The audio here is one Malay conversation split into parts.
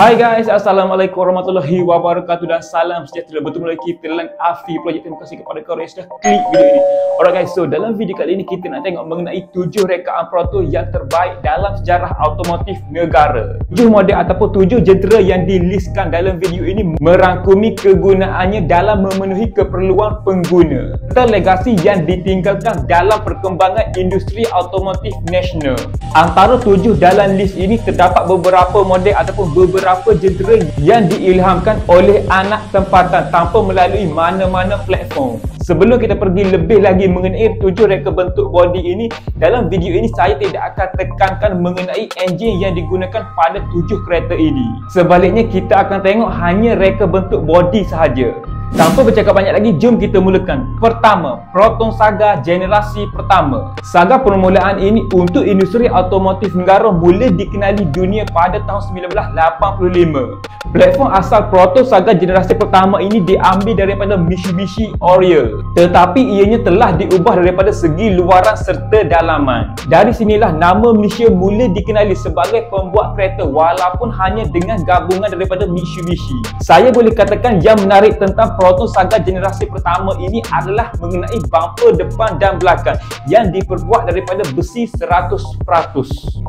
Hai guys, Assalamualaikum warahmatullahi wabarakatuh dan salam sejahtera. Bertemu lagi kita dalam Afi Project. Terima kasih kepada korang yang sudah klik video ini. Alright guys, so dalam video kali ini kita nak tengok mengenai 7 rekaan Proton yang terbaik dalam sejarah automotif negara. 7 model ataupun 7 jentera yang dilistkan dalam video ini merangkumi kegunaannya dalam memenuhi keperluan pengguna serta legasi yang ditinggalkan dalam perkembangan industri automotif nasional. Antara 7 dalam list ini terdapat beberapa model ataupun beberapa jentera yang diilhamkan oleh anak tempatan tanpa melalui mana-mana platform. Sebelum kita pergi lebih lagi mengenai 7 reka bentuk body ini, dalam video ini saya tidak akan tekankan mengenai enjin yang digunakan pada 7 kereta ini. Sebaliknya kita akan tengok hanya reka bentuk body sahaja. Tanpa bercakap banyak lagi, jom kita mulakan. Pertama, Proton Saga generasi pertama. Saga permulaan ini untuk industri automotif negara mula dikenali dunia pada tahun 1985. Platform asal Proton Saga generasi pertama ini diambil daripada Mitsubishi Oriole, tetapi ianya telah diubah daripada segi luaran serta dalaman. Dari sinilah nama Malaysia mula dikenali sebagai pembuat kereta walaupun hanya dengan gabungan daripada Mitsubishi. Saya boleh katakan yang menarik tentang Proton Saga generasi pertama ini adalah mengenai bumper depan dan belakang yang diperbuat daripada besi 100%.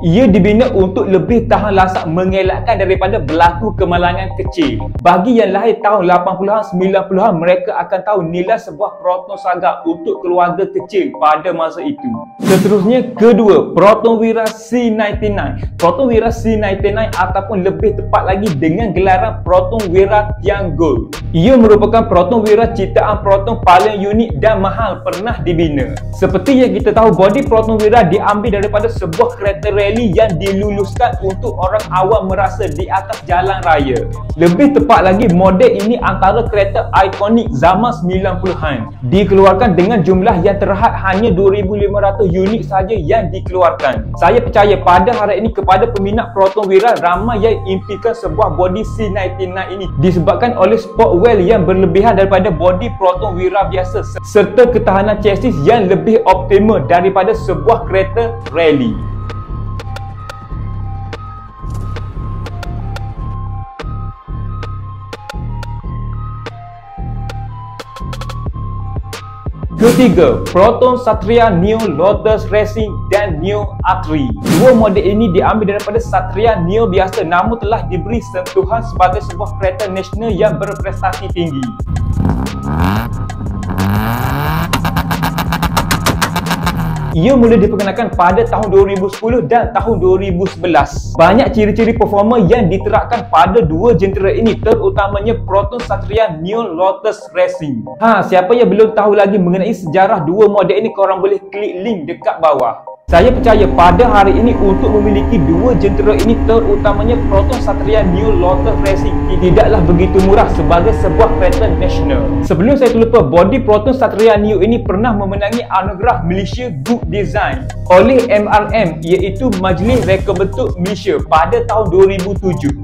Ia dibina untuk lebih tahan lasak mengelakkan daripada berlaku kemalangan kecil. Bagi yang lahir tahun 80-an 90-an, mereka akan tahu nilai sebuah Proton Saga untuk keluarga kecil pada masa itu. Seterusnya, kedua, Proton Wira C99. Proton Wira C99 ataupun lebih tepat lagi dengan gelaran Proton Wira Tianggul. Ia merupakan Proton Wira ciptaan Proton paling unik dan mahal pernah dibina. Seperti yang kita tahu, body Proton Wira diambil daripada sebuah kereta rally yang diluluskan untuk orang awam merasa di atas jalan raya. Lebih tepat lagi, model ini antara kereta ikonik zaman 90-an. Dikeluarkan dengan jumlah yang terhad hanya 2,500 unit saja yang dikeluarkan. Saya percaya pada hari ini kepada peminat Proton Wira ramai yang impikan sebuah body C99 ini disebabkan oleh sport well yang berlebihan daripada body Proton Wira biasa serta ketahanan chassis yang lebih optimal daripada sebuah kereta rally. Ketiga, Proton Satria Neo Lotus Racing dan Neo Atri. Dua model ini diambil daripada Satria Neo biasa namun telah diberi sentuhan sebagai sebuah kereta nasional yang berprestasi tinggi. Ia mula diperkenalkan pada tahun 2010 dan tahun 2011. Banyak ciri-ciri performa yang diterapkan pada dua jentera ini, terutamanya Proton Satria Neo Lotus Racing. Siapa yang belum tahu lagi mengenai sejarah dua model ini, korang boleh klik link dekat bawah. Saya percaya pada hari ini untuk memiliki dua jentera ini, terutamanya Proton Satria Neo Lotus Racing, tidaklah begitu murah sebagai sebuah kereta nasional. Sebelum saya terlupa, body Proton Satria Neo ini pernah memenangi anugerah Malaysia Good Design oleh MRM, iaitu Majlis Reka Bentuk Malaysia pada tahun 2007.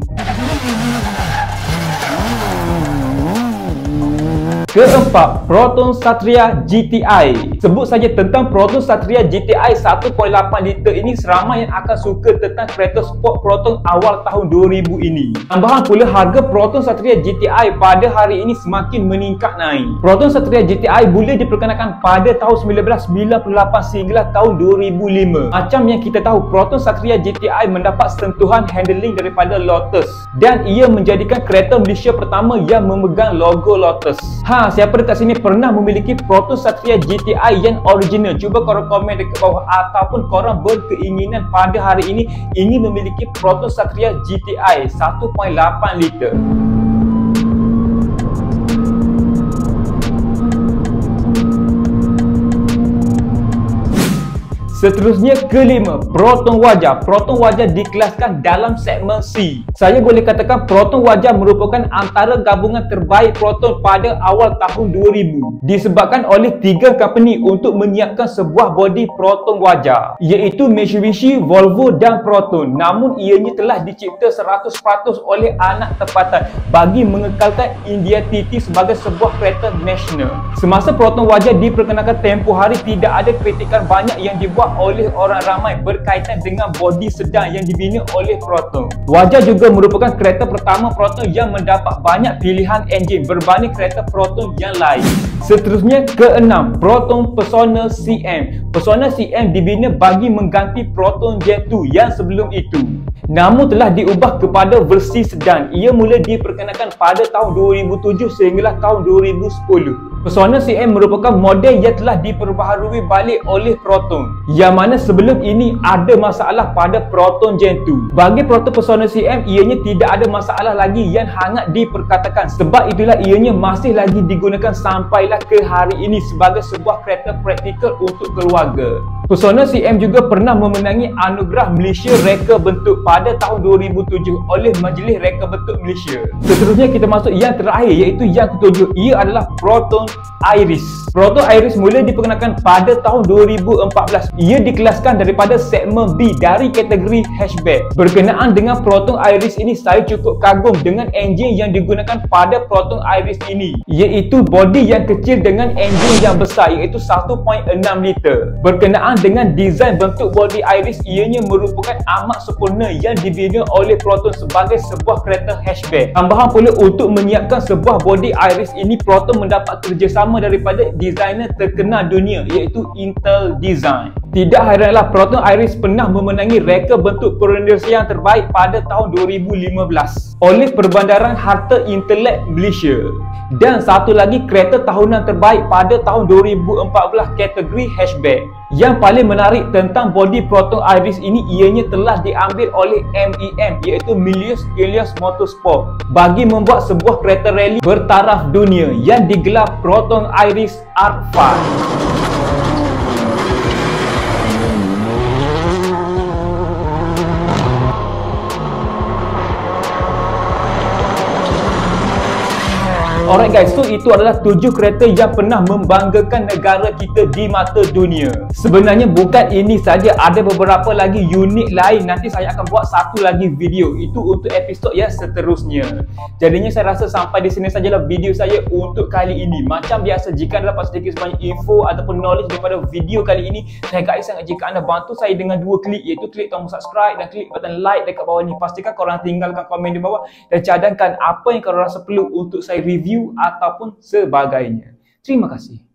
Keempat, Proton Satria GTI. Sebut saja tentang Proton Satria GTI 1.8 liter ini, seramai yang akan suka tentang kereta sport Proton awal tahun 2000 ini. Tambahan pula, harga Proton Satria GTI pada hari ini semakin meningkat naik. Proton Satria GTI mula diperkenalkan pada tahun 1998 sehinggalah tahun 2005. Macam yang kita tahu, Proton Satria GTI mendapat sentuhan handling daripada Lotus dan ia menjadikan kereta Malaysia pertama yang memegang logo Lotus. Siapa dekat sini pernah memiliki Proton Satria GTI yang original? Cuba korang komen dekat bawah, ataupun korang berkeinginan pada hari ini ingin memiliki Proton Satria GTI 1.8 liter. Seterusnya, kelima, Proton Wajah. Proton Wajah dikelaskan dalam segmen C. Saya boleh katakan Proton Wajah merupakan antara gabungan terbaik Proton pada awal tahun 2000, disebabkan oleh 3 company untuk menyiapkan sebuah body Proton Wajah, iaitu Mitsubishi, Volvo dan Proton. Namun ianya telah dicipta 100% oleh anak tempatan bagi mengekalkan India TT sebagai sebuah kereta nasional. Semasa Proton Wajah diperkenalkan tempoh hari, tidak ada kritikan banyak yang dibuat diubah oleh orang ramai berkaitan dengan bodi sedang yang dibina oleh Proton. Wajar juga merupakan kereta pertama Proton yang mendapat banyak pilihan enjin berbanding kereta Proton yang lain. Seterusnya ke-6, Proton Persona CM. Persona CM dibina bagi mengganti Proton Gen 2 yang sebelum itu. Namun telah diubah kepada versi sedan. Ia mula diperkenalkan pada tahun 2007 sehinggalah tahun 2010. Persona CM merupakan model yang telah diperbaharui balik oleh Proton, yang mana sebelum ini ada masalah pada Proton Gen 2. Bagi Proton Persona CM, ianya tidak ada masalah lagi yang hangat diperkatakan. Sebab itulah ianya masih lagi digunakan sampailah ke hari ini sebagai sebuah kereta praktikal untuk keluarga. Persona CM juga pernah memenangi anugerah Malaysia Reka Bentuk pada tahun 2007 oleh Majlis Reka Bentuk Malaysia. Seterusnya kita masuk yang terakhir, iaitu yang ketujuh. Ia adalah Proton Iris. Proton Iris mula diperkenalkan pada tahun 2014. Ia dikelaskan daripada segmen B dari kategori hatchback. Berkenaan dengan Proton Iris ini, saya cukup kagum dengan enjin yang digunakan pada Proton Iris ini, iaitu bodi yang kecil dengan enjin yang besar, iaitu 1.6 liter. Berkenaan dengan desain bentuk bodi Iris, ianya merupakan amat sempurna yang dibina oleh Proton sebagai sebuah kereta hatchback. Tambahan pula, untuk menyiapkan sebuah bodi Iris ini, Proton mendapat kerjasama daripada designer terkenal dunia, iaitu Intel Design. Tidak hairanlah Proton Iris pernah memenangi reka bentuk perindustrian terbaik pada tahun 2015 oleh Perbandaran Harta Intelek Malaysia. Dan satu lagi kereta tahunan terbaik pada tahun 2014 kategori hatchback. Yang paling menarik tentang bodi Proton Iris ini, ianya telah diambil oleh MEM, iaitu Milius Ilyas Motorsport, bagi membuat sebuah kereta rally bertaraf dunia yang digelar Proton Iris Art 5. Alright guys, so itu adalah 7 kereta yang pernah membanggakan negara kita di mata dunia. Sebenarnya bukan ini saja, ada beberapa lagi unit lain. Nanti saya akan buat satu lagi video, itu untuk episod yang seterusnya. Jadinya saya rasa sampai di sini sajalah video saya untuk kali ini. Macam biasa, jika anda dapat sedikit sebanyak info ataupun knowledge daripada video kali ini, saya hargai sangat jika anda bantu saya dengan 2 klik, iaitu klik tombol subscribe dan klik button like dekat bawah ni. Pastikan korang tinggalkan komen di bawah dan cadangkan apa yang korang rasa perlu untuk saya review ataupun sebagainya. Terima kasih.